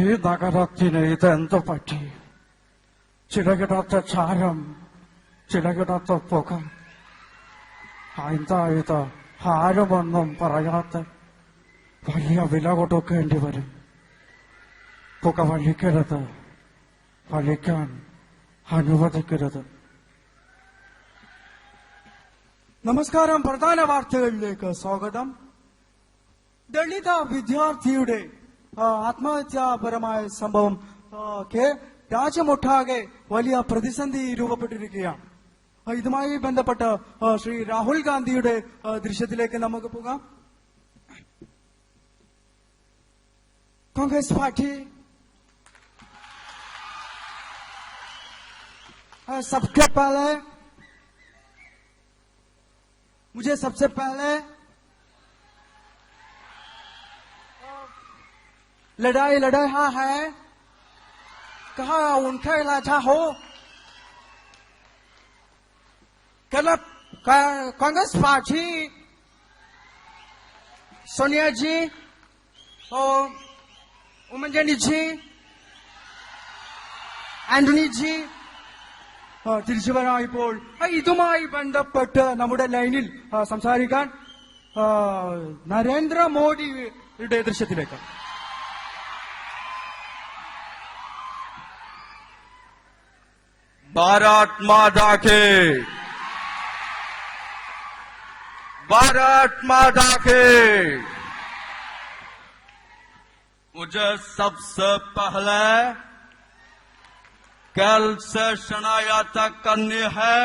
ഈ നഗരത്തിന് ഇതെന്തു പറ്റി? ചിലകിടാത്ത ചാരം, ചിലകിടാത്ത പുക. എന്താ ഇത്? ആരുമൊന്നും പറയാത്ത വലിയ വില കൊടുക്കേണ്ടി വരും. പുക വലിക്കരുത്, വലിക്കാൻ അനുവദിക്കരുത്. നമസ്കാരം. പ്രധാന വാർത്തകളിലേക്ക് സ്വാഗതം. ദളിത വിദ്യാർത്ഥിയുടെ ആത്മഹത്യാപരമായ സംഭവം രാജ്യമൊട്ടാകെ വലിയ പ്രതിസന്ധി രൂപപ്പെട്ടിരിക്കുകയാണ്. ഇതുമായി ബന്ധപ്പെട്ട് ശ്രീ രാഹുൽ ഗാന്ധിയുടെ ദൃശ്യത്തിലേക്ക് നമുക്ക് പോകാം. कांग्रेस पार्टी सबसे पहले मुझे सबसे पहले लड़ाई हाँ है कहा उनका इलाजा हो। कांग्रेस पार्टी सोनिया जी और ഉമ്മൻചാണ്ടി ജി, ആന്റണി ജി തിരിച്ചു വരാം. ഇപ്പോൾ ഇതുമായി ബന്ധപ്പെട്ട് നമ്മുടെ ലൈനിൽ സംസാരിക്കാൻ നരേന്ദ്രമോദിയുടെ ദൃശ്യത്തിലേക്ക്. ഭാരത് മാതാ കേ, ഭാരത് മാതാ കേ. मुझे सबसे पहले कल से शनायाता करनी है,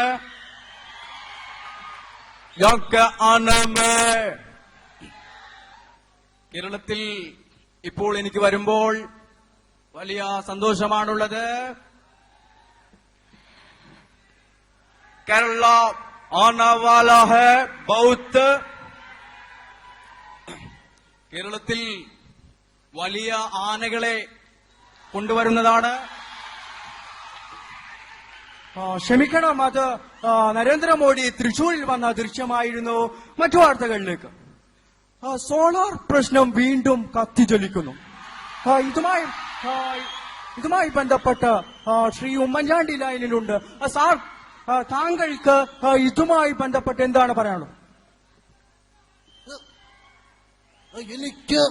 क्योंकि आने में കേരളത്തിൽ ഇപ്പോൾ എനിക്ക് വരുമ്പോൾ വലിയ സന്തോഷമാണുള്ളത്. കേരള आने वाला है बहुत. കേരളത്തിൽ വലിയ ആനകളെ കൊണ്ടുവരുന്നതാണ്. ക്ഷമിക്കണം, അത് നരേന്ദ്രമോദി തൃശൂരിൽ വന്ന ദൃശ്യമായിരുന്നു. മറ്റു വാർത്തകളിലേക്ക്. സോളാർ പ്രശ്നം വീണ്ടും കത്തിജ്വലിക്കുന്നു. ഇതുമായി ബന്ധപ്പെട്ട് ശ്രീ ഉമ്മൻചാണ്ടി ലൈനിലുണ്ട്. സാർ, താങ്കൾക്ക് ഇതുമായി ബന്ധപ്പെട്ട് എന്താണ് പറയാനുള്ളത്? എനിക്ക്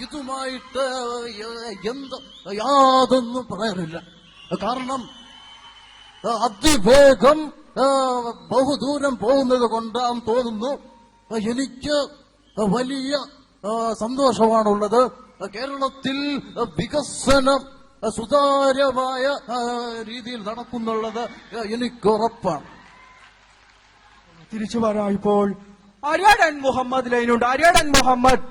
ഇതുമായിട്ട് യാതൊന്നും പറയാനില്ല. കാരണം അതിവേഗം ബഹുദൂരം പോകുന്നത് കൊണ്ടാണ് തോന്നുന്നു. എനിക്ക് വലിയ സന്തോഷമാണുള്ളത്. കേരളത്തിൽ വികസനം സുതാര്യമായ രീതിയിൽ നടക്കുന്നുള്ളത് എനിക്ക് ഉറപ്പാണ്. തിരിച്ചു വരാം. ഇപ്പോൾ അരിയാടൻ മുഹമ്മദ് ലൈനുണ്ട്. അരിയാടൻ മുഹമ്മദ്,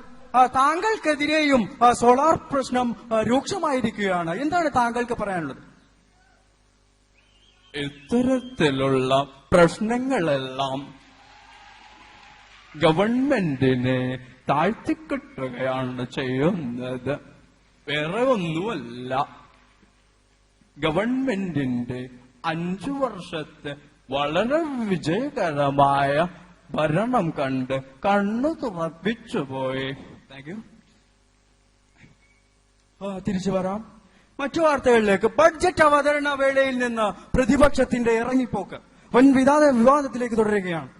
താങ്കൾക്കെതിരെയും സോളാർ പ്രശ്നം രൂക്ഷമായിരിക്കുകയാണ്. എന്താണ് താങ്കൾക്ക് പറയാനുള്ളത്? ഇത്തരത്തിലുള്ള പ്രശ്നങ്ങളെല്ലാം ഗവൺമെന്റിനെ താഴ്ത്തിക്കെട്ടുകയാണ് ചെയ്യുന്നത്. വേറെ ഒന്നുമല്ല. ഗവൺമെന്റിന്റെ 5 വർഷത്തെ വളരെ വിജയകരമായ ഭരണം കണ്ട് കണ്ണു തുറപ്പിച്ചുപോയി. Thank you. തിരിച്ചു വരാം. മറ്റു വാർത്തകളിലേക്ക്. ബഡ്ജറ്റ് അവതരണ വേളയിൽ നിന്ന് പ്രതിപക്ഷത്തിന്റെ ഇറങ്ങിപ്പോക്ക് വൻ വിവാദത്തിലേക്ക് തുടരുകയാണ്.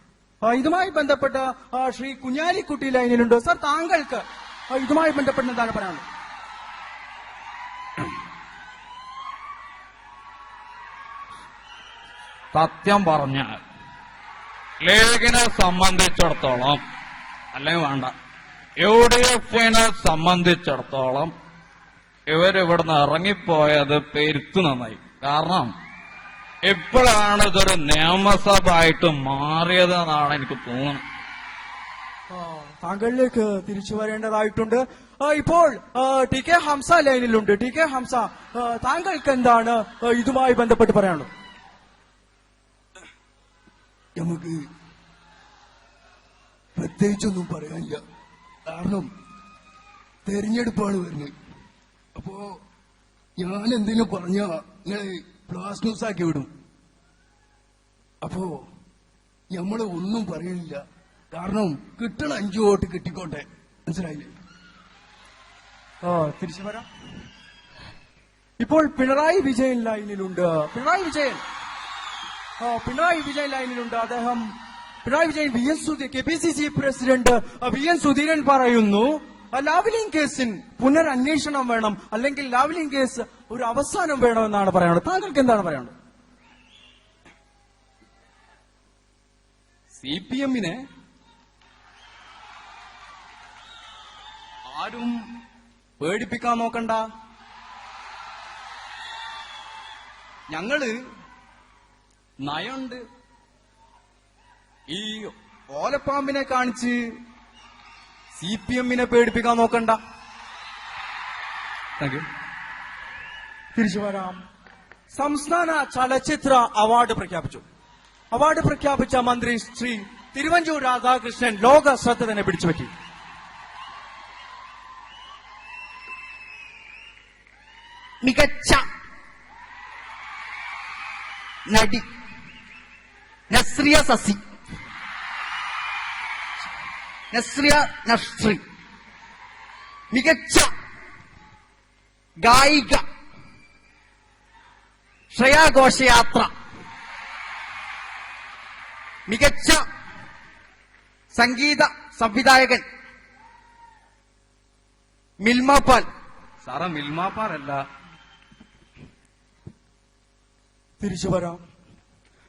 ഇതുമായി ബന്ധപ്പെട്ട ശ്രീ കുഞ്ഞാലിക്കുട്ടി ലൈനിലുണ്ട്. സർ, താങ്കൾക്ക് ഇതുമായി ബന്ധപ്പെട്ട് എന്താണ് പറയാനുള്ളത്? സത്യം പറഞ്ഞാൽ ലീഗിനെ സംബന്ധിച്ചിടത്തോളം, അല്ലെങ്കിൽ വേണ്ട, UDFിനെ സംബന്ധിച്ചിടത്തോളം ഇവരിവിടുന്ന് ഇറങ്ങിപ്പോയത് പെരുത്തു നന്നായി. കാരണം ഇപ്പോഴാണ് ഇതൊരു നിയമസഭയായിട്ട് മാറിയതെന്നാണ് എനിക്ക് തോന്നുന്നത്. താങ്കളിലേക്ക് തിരിച്ചു വരേണ്ടതായിട്ടുണ്ട്. ഇപ്പോൾ ടി കെ ഹംസ ലൈനിലുണ്ട്. ടി കെ ഹംസ, താങ്കൾക്ക് എന്താണ് ഇതുമായി ബന്ധപ്പെട്ട് പറയാനുള്ളത്? നമുക്ക് പ്രത്യേകിച്ചൊന്നും പറയാനില്ല. കാരണം തെരഞ്ഞെടുപ്പാണ് വരുന്നത്. അപ്പോ ഞാൻ എന്തെങ്കിലും പറഞ്ഞ നിങ്ങള് ഫ്ലാഷ് ന്യൂസ് ആക്കി വിടും. അപ്പോ നമ്മള് ഒന്നും പറയണില്ല. കാരണം കിട്ടണ 5 വോട്ട് കിട്ടിക്കോട്ടെ. മനസ്സിലായില്ലേ? തിരിച്ചു വരാം. ഇപ്പോൾ പിണറായി വിജയൻ ലൈനിലുണ്ട്. പിണറായി വിജയൻ ലൈനിലുണ്ട്. അദ്ദേഹം Pinarayi Vijayan KPCC president VN Sudheeran പറയുന്നു, ലാവ്ലിൻ കേസിൽ പുനരന്വേഷണം വേണം, അല്ലെങ്കിൽ ലാവ്ലിൻ കേസ് ഒരു അവസാനം വേണമെന്നാണ് പറയാനുള്ളത്. താങ്കൾക്ക് എന്താണ് പറയാനുള്ളത്? CPM-നെ ആരും പേടിപ്പിക്കാൻ നോക്കണ്ട. ഞങ്ങള് നയമുണ്ട്. ഈ ഓലപ്പാമ്പിനെ കാണിച്ച് CPM-നെ പേടിപ്പിക്കാൻ നോക്കണ്ട. Thank you. തിരിച്ചു വരാം. സംസ്ഥാന ചലച്ചിത്ര അവാർഡ് പ്രഖ്യാപിച്ച മന്ത്രി ശ്രീ തിരുവഞ്ചൂർ രാധാകൃഷ്ണൻ ലോക ശ്രദ്ധ തന്നെ പിടിച്ചുപറ്റി. മികച്ച നടി നസ്രിയ നസ്രി, മികച്ച ഗായിക ശ്രേയാ ഘോഷയാത്ര, മികച്ച സംഗീത സംവിധായകൻ മിൽമാപാൽ. സാറേ, മിൽമാപ്പാറല്ല. തിരിച്ചു വരാം.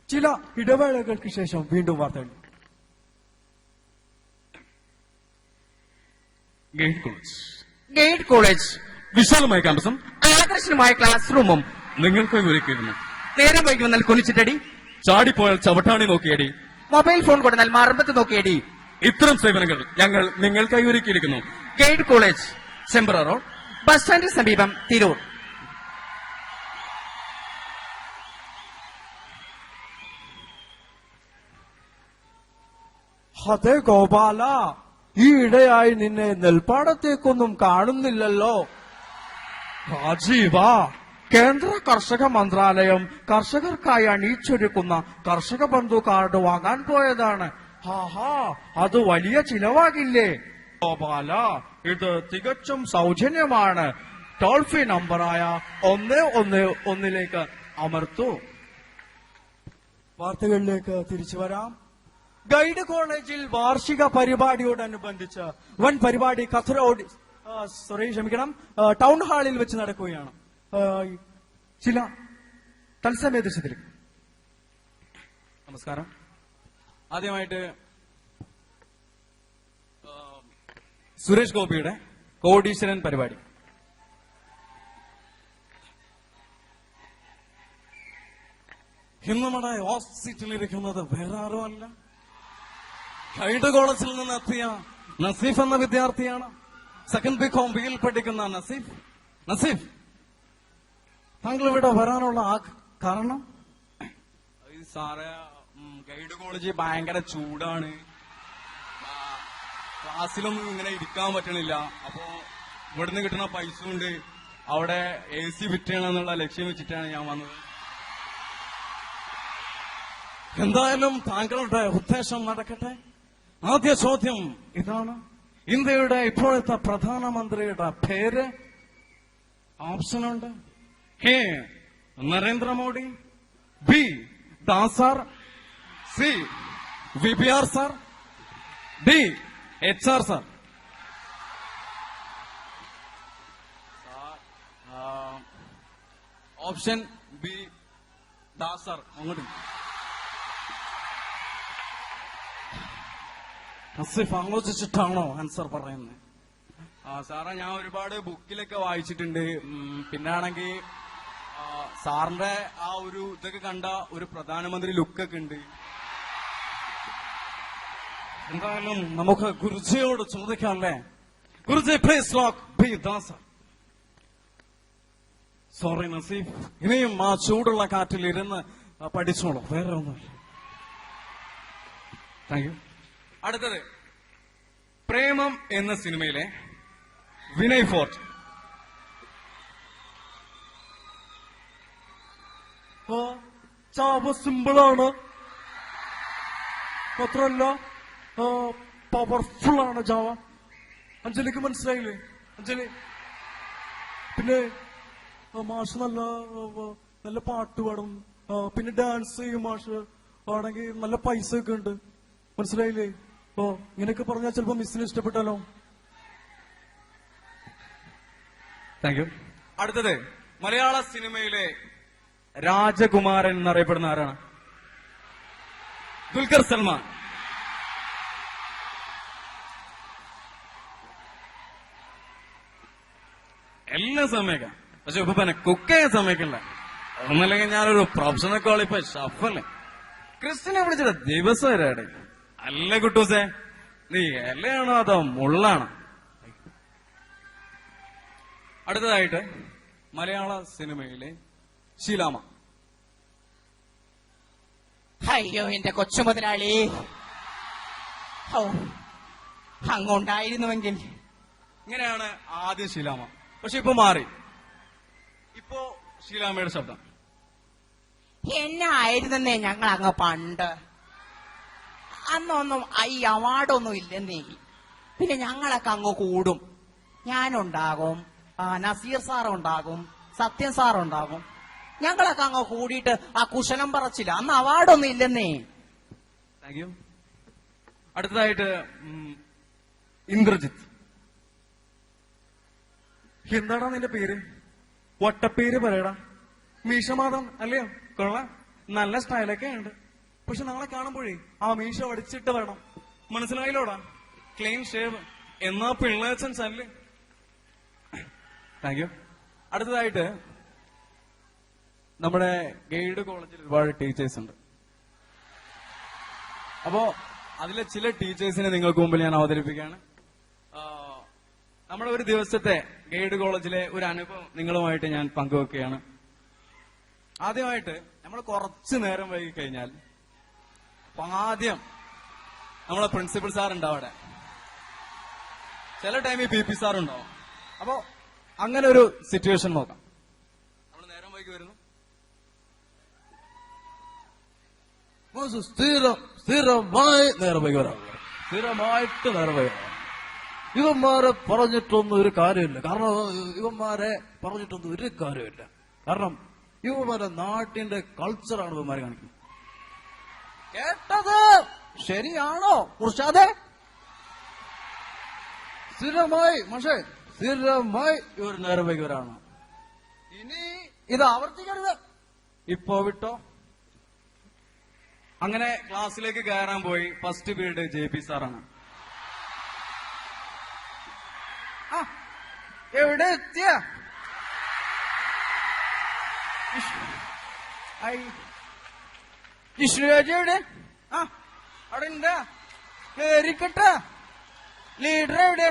ചില ഇടവേളകൾക്ക് ശേഷം വീണ്ടും വാർത്തകൾ. ഗൈഡ് കോളേജ് വിശാലമായ ക്യാമ്പസും ആകർഷണമായ ക്ലാസ് റൂമും നിങ്ങൾക്ക് ഒരുക്കിയിരുന്നു. നേരം വൈകി വന്നാൽ കൊനിച്ചിട്ടടി, ചാടിപ്പോയാൽ ചവട്ടാണി നോക്കിയടി, മൊബൈൽ ഫോൺ കൊടുത്താൽ മറമ്പത്ത് നോക്കിയടി. ഇത്തരം സേവനങ്ങൾ ഞങ്ങൾ നിങ്ങൾക്കായി ഒരുക്കിയിരിക്കുന്നു. Guide college, Chembra road, bus സ്റ്റാൻഡിന് സമീപം, തിരൂർ. അതെ ഗോപാല, ഈ ഇടയായി നിന്നെ നെൽപ്പാടത്തേക്കൊന്നും കാണുന്നില്ലല്ലോ. രാജീവ, കേന്ദ്ര കർഷക മന്ത്രാലയം കർഷകർക്കായി അണിയിച്ചൊരുക്കുന്ന കർഷക ബന്ധു കാർഡ് വാങ്ങാൻ പോയതാണ്. ഹാഹാ, അത് വലിയ ചിലവാകില്ലേ? ഗോപാല, ഇത് തികച്ചും സൗജന്യമാണ്. ടോൾ ഫ്രീ നമ്പറായ 111 അമർത്തു. വാർത്തകളിലേക്ക് തിരിച്ചു വരാം. ഗൈഡ് കോളേജിൽ വാർഷിക പരിപാടിയോടനുബന്ധിച്ച് വൻ പരിപാടി ടൗൺ ഹാളിൽ വെച്ച് നടക്കുകയാണ്. ചില തത്സമയ ദൃശ്യത്തിലേക്ക്. നമസ്കാരം. ആദ്യമായിട്ട് സുരേഷ് ഗോപിയുടെ കോടീശ്വരൻ പരിപാടി. ഇന്ന് നമ്മുടെ സീറ്റിലിരിക്കുന്നത് വേറെ ആരുമല്ല, ഗൈഡ് കോളേജിൽ നിന്ന് എത്തിയ നസീഫ് എന്ന വിദ്യാർത്ഥിയാണ്. സെക്കൻഡ് BCom ബിയിൽ പഠിക്കുന്ന നസീഫ്, താങ്കൾ ഇവിടെ വരാനുള്ള കാരണം? സാറേ, ഗൈഡ് കോളേജ് ഭയങ്കര ചൂടാണ്. ക്ലാസ്സിലൊന്നും ഇങ്ങനെ ഇരിക്കാൻ പറ്റണില്ല. അപ്പോ ഇവിടുന്ന് കിട്ടുന്ന പൈസ കൊണ്ട് അവിടെ AC ഫിറ്റ് ചെയ്യണമെന്നുള്ള ലക്ഷ്യം വെച്ചിട്ടാണ് ഞാൻ വന്നത്. എന്തായാലും താങ്കളുടെ ഉദ്ദേശം നടക്കട്ടെ. ആദ്യ ചോദ്യം ഇതാണ്: ഇന്ത്യയുടെ ഇപ്പോഴത്തെ പ്രധാനമന്ത്രിയുടെ പേര്? ഓപ്ഷനുണ്ട്: A Narendra Modi, B Dasar, C VPR sir, D HR sir. Option B Dasar. അങ്ങോട്ട് നസീഫ് ആലോചിച്ചിട്ടാണോ ആൻസർ പറയുന്നത്? സാറേ, ഞാൻ ഒരുപാട് ബുക്കിലൊക്കെ വായിച്ചിട്ടുണ്ട്. പിന്നാണെങ്കിൽ സാറിന്റെ ആ ഒരു ഇതൊക്കെ കണ്ട ഒരു പ്രധാനമന്ത്രി ലുക്കൊക്കെ ഉണ്ട്. എന്തായാലും നമുക്ക് ഗുരുജിയോട് ചോദിക്കാമല്ലേ? Guruji, please lock B Dasar. Sorry Naseef, ഇനിയും ആ ചൂടുള്ള കാറ്റിൽ ഇരുന്ന് പഠിച്ചോളൂ, വേറെ ഒന്നുമില്ല. Thank you. അടുത്തത് പ്രേമം എന്ന സിനിമയിലെ വിനയ് ഫോർട്ട്. ചാവ സിമ്പിളാണ്, മാത്രമല്ല പവർഫുൾ ആണ് ജാവ. അഞ്ജലിക്ക് മനസ്സിലായില്ലേ? അഞ്ജലി, പിന്നെ മാഷ് നല്ല നല്ല പാട്ട് പാടും, പിന്നെ ഡാൻസ് ചെയ്യും മാഷ് ആണെങ്കിൽ നല്ല പൈസ ഒക്കെ ഉണ്ട്. മനസ്സിലായില്ലേ? ഇങ്ങനെയൊക്കെ പറഞ്ഞാൽ ചിലപ്പോ മിസ്സിന് ഇഷ്ടപ്പെട്ടാലോ. Thank you. അടുത്തത് മലയാള സിനിമയിലെ രാജകുമാരൻ എന്നറിയപ്പെടുന്ന ആരാണ്? ദുൽഖർ സൽമാൻ. എല്ലാം സമ്മതിക്കാം, പക്ഷെ ഇപ്പൊ പിന്നെ കുക്ക് ചെയ്യാൻ സമ്മതിക്കില്ല. ഒന്നല്ലെങ്കിൽ ഞാനൊരു പ്രൊഫഷണൽ ക്വാളിഫൈ ഷഫല്ലേ. ക്രിസ്ത്യനെ വിളിച്ചിട്ട് ദിവസം വരാടെ. അല്ല കുട്ടൂസേ, നീ ഇലയാണോ അതോ മുള്ളാണോ? അടുത്തതായിട്ട് മലയാള സിനിമയിലെ ശീലാമ. അയ്യോ എന്റെ കൊച്ചു മുതലാളി, അങ്ങുണ്ടായിരുന്നുവെങ്കിൽ. ഇങ്ങനെയാണ് ആദ്യം ശീലാമ, പക്ഷെ ഇപ്പൊ മാറി. ഇപ്പോ ശീലാമയുടെ ശബ്ദം. എന്നെ ആയിരുന്നേ ഞങ്ങൾ അങ്ങ് പണ്ട്. അന്നൊന്നും ഈ അവാർഡൊന്നും ഇല്ലെന്നേ. പിന്നെ ഞങ്ങളൊക്കെ അങ്ങ് കൂടും. ഞാനുണ്ടാകും, നസീർ സാറുണ്ടാകും, സത്യൻ സാറുണ്ടാകും. ഞങ്ങളൊക്കെ അങ്ങ് കൂടിയിട്ട് ആ കുശലം പറച്ചില്ല. അന്ന് അവാർഡൊന്നും ഇല്ലെന്നേ. Thank you. അടുത്തതായിട്ട് ഇന്ദ്രജിത്ത്. എന്താടാ നിന്റെ പേര്? വട്ടപ്പേര് പറയടാ. മീശമാധം അല്ലയോ? കൊള്ളാം, നല്ല സ്റ്റൈലൊക്കെ ഉണ്ട്. പക്ഷെ നാളെ കാണുമ്പോഴേ ആ മീശ വടിച്ചിട്ട് വരണം. മനസ്സിലായില്ലോടാ? ക്ലീൻ ഷേവ് എന്നാ പിള്ളേച്ചൻസ് അല്ലേ. Thank you. അടുത്തതായിട്ട് നമ്മുടെ ഗൈഡ് കോളേജിൽ ഒരുപാട് ടീച്ചേഴ്സ് ഉണ്ട്. അപ്പോ അതിലെ ചില ടീച്ചേഴ്സിനെ നിങ്ങൾക്ക് മുമ്പിൽ ഞാൻ അവതരിപ്പിക്കുകയാണ്. നമ്മുടെ ഒരു ദിവസത്തെ ഗൈഡ് കോളേജിലെ ഒരു അനുഭവം നിങ്ങളുമായിട്ട് ഞാൻ പങ്കുവെക്കുകയാണ്. ആദ്യമായിട്ട് നമ്മൾ കുറച്ചു നേരം വൈകി കഴിഞ്ഞാൽ ആദ്യം നമ്മളെ പ്രിൻസിപ്പൽ സാർ ഉണ്ടാവും അവിടെ. ചില ടൈമിൽ പി സാർ ഉണ്ടാവും. അപ്പോ അങ്ങനെ ഒരു സിറ്റുവേഷൻ നോക്കാം. നമ്മൾ നേരം വൈകി വരുന്നു. സ്ഥിരമായി നേരം വൈകി വരാം. സ്ഥിരമായിട്ട് നേരം വൈകി വരാം. ഇവന്മാരെ പറഞ്ഞിട്ടൊന്നും ഒരു കാര്യമില്ല. കാരണം ഇവന്മാരെ പറഞ്ഞിട്ടൊന്നും ഒരു കാര്യമില്ല. കാരണം ഇവന്മാരെ നാട്ടിന്റെ കൾച്ചറാണ് ഇവന്മാരെ കാണിക്കുന്നത്. കേട്ടത് ശരിയാണോ മുർഷാദേ? സ്ഥിരമായി പക്ഷേ സ്ഥിരമായി ഇവർ നേരം വൈകി വരാണ്. ഇനി ഇത് ആവർത്തിക്കരുത്. ഇപ്പോ വിട്ടോ. അങ്ങനെ ക്ലാസ്സിലേക്ക് കയറാൻ പോയി. ഫസ്റ്റ് പീരീഡ് JP സാറാണ്. എവിടെ എത്തിയ? വിഷ്ണുരാജ് എവിടെ? അവിടെ ഉണ്ട്. കേറിക്കട്ടെ. ലീഡർ എവിടെ?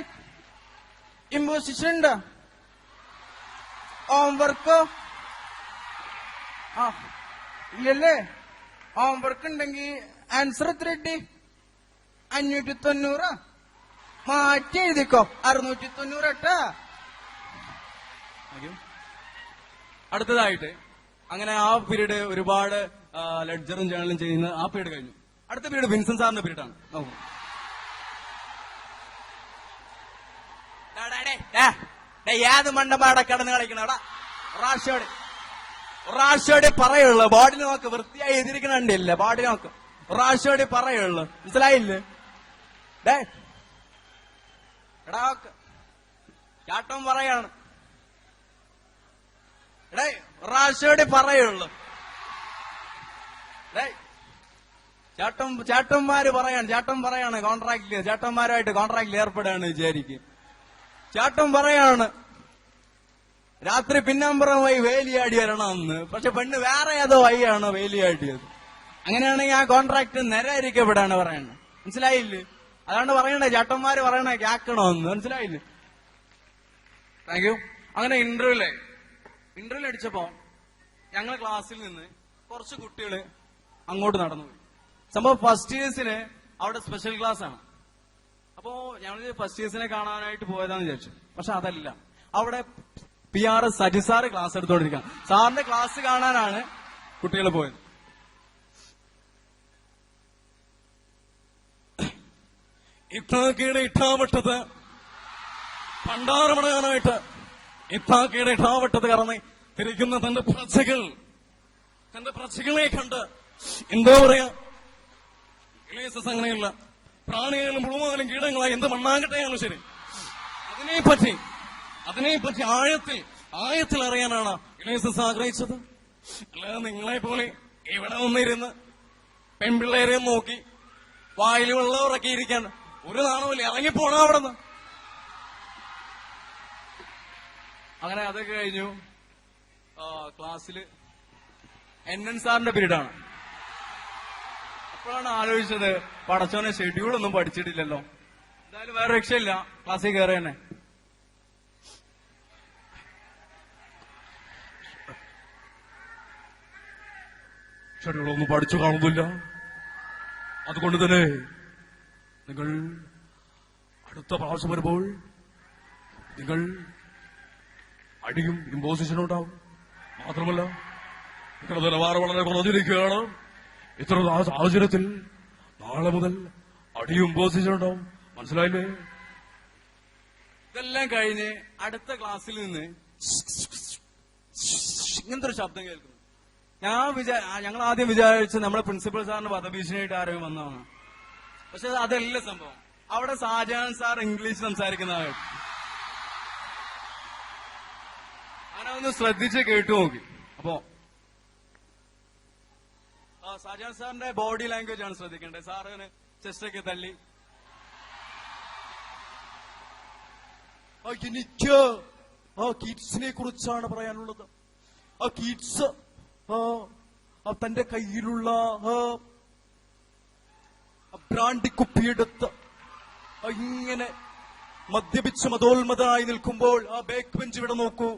ഇമ്പോസിഷൻ ഉണ്ടോ? ഹോംവർക്കോ? ഇല്ലല്ലേ? ഹോംവർക്ക് ഉണ്ടെങ്കിൽ ആൻസർ എത്ര കിട്ടി? 590. മാറ്റി എഴുതിക്കോ. 690 കേട്ടാ. അടുത്തതായിട്ട് അങ്ങനെ ആ പീരീഡ് ഒരുപാട് ലെഡ്ജറും ജേണലും ചെയ്യുന്ന ആ പീരീഡ് കഴിഞ്ഞു. അടുത്ത പീരീഡ് വിൻസൻ സാറിന്റെ പീരീഡാണ്. ഏത് മണ്ടമാടെ കിടന്ന് കളിക്കണടാ? റാഷോടി പറയുള്ളു. ബോഡി നോക്ക്, വൃത്തിയായി എതിരിക്കണില്ല. ബോഡി നോക്ക്, റാഷോടി പറയുള്ളു. മനസ്സിലായില്ലേ? എടാ നോക്ക്, ചാട്ടം പറയാണ്. റാഷോടി പറയുള്ളു. ചേട്ടന്മാര് പറയാണ് കോൺട്രാക്റ്റില്. ചേട്ടന്മാരുമായിട്ട് കോൺട്രാക്റ്റിൽ ഏർപ്പെടുകയാണ് വിചാരിക്കും. ചേട്ടൻ പറയാണ് രാത്രി പിന്നമ്പുറം വഴി വേലിയാടി വരണമെന്ന്. പക്ഷെ പെണ്ണ് വേറെ ഏതോ വഴിയാണോ വേലിയാടിയത്. അങ്ങനെയാണെങ്കിൽ ആ കോൺട്രാക്ട് നിരാകരിക്കപ്പെടാണ് പറയണത്. മനസ്സിലായില്ലേ? അതാണ് പറയണേ, ചേട്ടന്മാര് പറയണേ കേക്കണമെന്ന്. മനസ്സിലായില്ലേ? Thank you. അങ്ങനെ ഇന്റർവ്യൂ അടിച്ചപ്പോ ഞങ്ങൾ ക്ലാസ്സിൽ നിന്ന് കുറച്ച് കുട്ടികള് അങ്ങോട്ട് നടന്നുപോയി. സംഭവം ഫസ്റ്റ് ഇയേഴ്സിന് അവിടെ സ്പെഷ്യൽ ക്ലാസ് ആണ്. അപ്പോ ഞങ്ങൾ ഫസ്റ്റ് ഇയേഴ്സിനെ കാണാനായിട്ട് പോയതാന്ന് വിചാരിച്ചു. പക്ഷെ അതല്ല, അവിടെ PR സജി സാറ് ക്ലാസ് എടുത്തോണ്ടിരിക്കുകയാണ്. സാറിന്റെ ക്ലാസ് കാണാനാണ് കുട്ടികൾ പോയത്. ഇട്ടാക്കിയുടെ ഇട്ടാവട്ടത് പണ്ടാറ് മടങ്ങാനായിട്ട് ഇത്താക്കയുടെ ഇടാവട്ടത്ത് കറന്ന് തിരിക്കുന്ന തന്റെ പ്രജകളെ കണ്ട് എന്താ പറയാ, ഇളയസസ് അങ്ങനെയല്ല. പ്രാണികളും പുഴുമാലും കീടങ്ങളായി എന്ത് മണ്ണാങ്കട്ടെയാണ് ശരി. അതിനെപ്പറ്റി ആഴത്തിൽ അറിയാനാണ് ഇളയസസ് ആഗ്രഹിച്ചത്. അല്ലാതെ നിങ്ങളെ പോലെ ഇവിടെ വന്നിരുന്ന് പെൺപിള്ളേരെ നോക്കി വായിൽ വെള്ളം ഉറക്കിയിരിക്കാൻ ഒരു നാണമില്ല. ഇറങ്ങിപ്പോണോ അവിടെ നിന്ന്. അങ്ങനെ അതൊക്കെ കഴിഞ്ഞു. ക്ലാസ്സിൽ NN സാറിന്റെ പീരീഡാണ്. അപ്പോഴാണ് ആലോചിച്ചത്, പടച്ചോനെ ഷെഡ്യൂളൊന്നും പഠിച്ചിട്ടില്ലല്ലോ, എന്തായാലും വേറെ രക്ഷയില്ല, ക്ലാസ്സിൽ കയറി തന്നെ. ഷെഡ്യൂളൊന്നും പഠിച്ചു കാണുന്നില്ല. അതുകൊണ്ട് തന്നെ നിങ്ങൾ അടുത്ത പ്രാവശ്യം വരുമ്പോൾ നിങ്ങൾ അടിയും ഇമ്പോസിഷനും ഉണ്ടാവും. മാത്രമല്ല നിങ്ങളുടെ നിലവാരം വളരെ കുറഞ്ഞിരിക്കുകയാണ്. ഇത്ര സാഹചര്യത്തിൽ നാളെ മുതൽ അടിയും ഇമ്പോസിഷനും ഉണ്ടാവും. മനസ്സിലായില്ലേ? ഇതെല്ലാം കഴിഞ്ഞ് അടുത്ത ക്ലാസ്സിൽ നിന്ന് ഇങ്ങനത്തെ ഒരു ശബ്ദം കേൾക്കുന്നു. ഞങ്ങൾ ആദ്യം വിചാരിച്ച് നമ്മുടെ പ്രിൻസിപ്പൽ സാറിന് വധഭീഷണിയായിട്ട് ആരെയും വന്നതാണ്. പക്ഷെ അതല്ല സംഭവം. അവിടെ ഷാജഹാൻ സാർ ഇംഗ്ലീഷ് സംസാരിക്കുന്നതായിട്ട് ഞാനതൊന്ന് ശ്രദ്ധിച്ച് കേട്ടു നോക്കി. അപ്പോ ഷാജഹാൻ സാറിന്റെ ബോഡി ലാംഗ്വേജ് ആണ് ശ്രദ്ധിക്കേണ്ടത്. സാറിന് ചെസ്റ്റൊക്കെ തള്ളി. എനിക്ക് കിഡ്സിനെ കുറിച്ചാണ് പറയാനുള്ളത്. ആ കിഡ്സ് തന്റെ കയ്യിലുള്ള ബ്രാൻഡി കുപ്പിയെടുത്ത് ഇങ്ങനെ മദ്യപിച്ച് മതോന്മതനായി നിൽക്കുമ്പോൾ, ആ ബാക്ക് ബെഞ്ച് ഇവിടെ നോക്കൂ,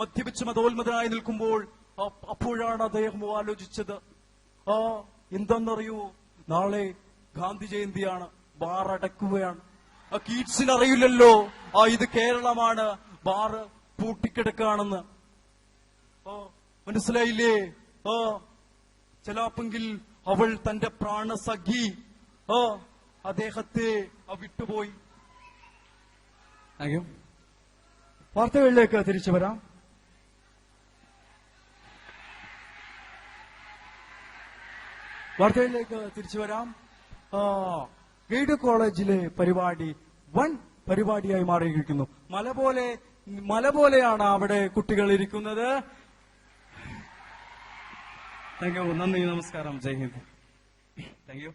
മദ്യപിച്ച് മതോന്മതനായി നിൽക്കുമ്പോൾ അപ്പോഴാണ് അദ്ദേഹം ആലോചിച്ചത്, എന്താണെന്നറിയൂ, നാളെ ഗാന്ധി ജയന്തിയാണ്, ബാർ അടക്കുകയാണ്. ആ കിഡ്സിന് അറിയില്ലല്ലോ ഇത് കേരളമാണ്, ബാറ് പൂട്ടിക്കിടക്കാണെന്ന്. മനസ്സിലായില്ലേ? ചിലപ്പെങ്കിൽ അവൾ തന്റെ പ്രാണസഖി അദ്ദേഹത്തെ വിട്ടുപോയി. വാർത്തകളിലേക്ക് തിരിച്ചു വരാം. ഗൈഡ് കോളേജിലെ പരിപാടി വൻ പരിപാടിയായി മാറിയിരിക്കുന്നു. മല പോലെയാണ് അവിടെ കുട്ടികൾ ഇരിക്കുന്നത്. Thank you. നന്ദി, നമസ്കാരം, ജയ് ഹിന്ദ്. Thank you.